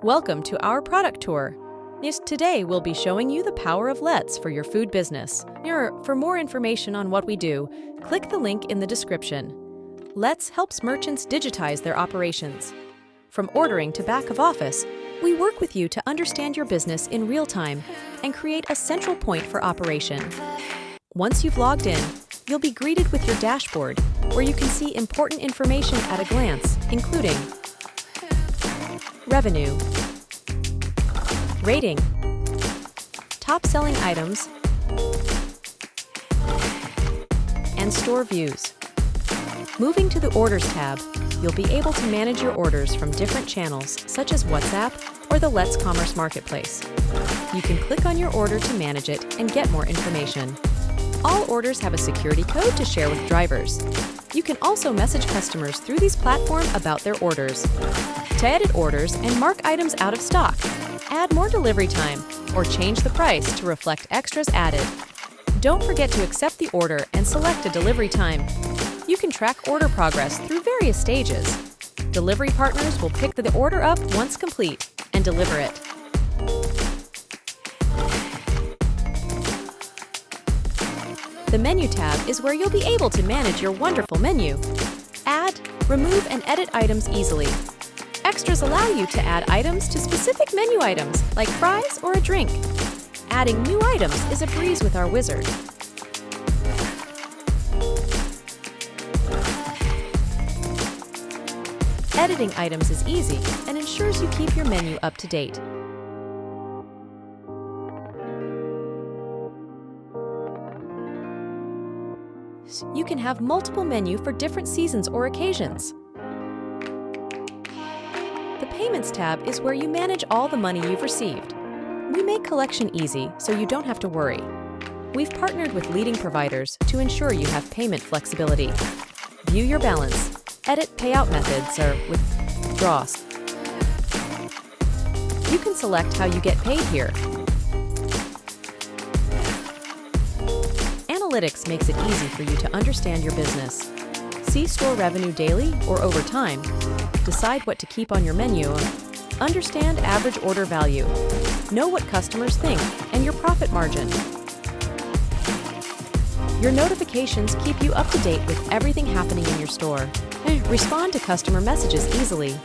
Welcome to our product tour. Yes, today we'll be showing you the power of Let's for your food business. For more information on what we do, click the link in the description. Let's helps merchants digitize their operations. From ordering to back of office, we work with you to understand your business in real time and create a central point for operation. Once you've logged in, you'll be greeted with your dashboard, where you can see important information at a glance, including revenue, rating, top-selling items, and store views. Moving to the Orders tab, you'll be able to manage your orders from different channels, such as WhatsApp or the Let's Commerce Marketplace. You can click on your order to manage it and get more information. All orders have a security code to share with drivers. You can also message customers through these platforms about their orders. To edit orders and mark items out of stock, add more delivery time, or change the price to reflect extras added. Don't forget to accept the order and select a delivery time. You can track order progress through various stages. Delivery partners will pick the order up once complete and deliver it. The Menu tab is where you'll be able to manage your wonderful menu. Add, remove, and edit items easily. Extras allow you to add items to specific menu items, like fries or a drink. Adding new items is a breeze with our wizard. Editing items is easy and ensures you keep your menu up to date. You can have multiple menus for different seasons or occasions. The Payments tab is where you manage all the money you've received. We make collection easy, so you don't have to worry. We've partnered with leading providers to ensure you have payment flexibility. View your balance, edit payout methods, or withdrawals. You can select how you get paid here. Analytics makes it easy for you to understand your business. See store revenue daily or over time. Decide what to keep on your menu. Understand average order value. Know what customers think and your profit margin. Your notifications keep you up to date with everything happening in your store. Respond to customer messages easily.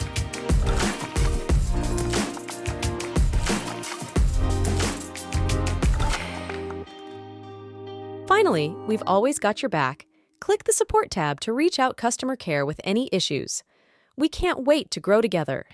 Finally, we've always got your back. Click the Support tab to reach out customer care with any issues. We can't wait to grow together.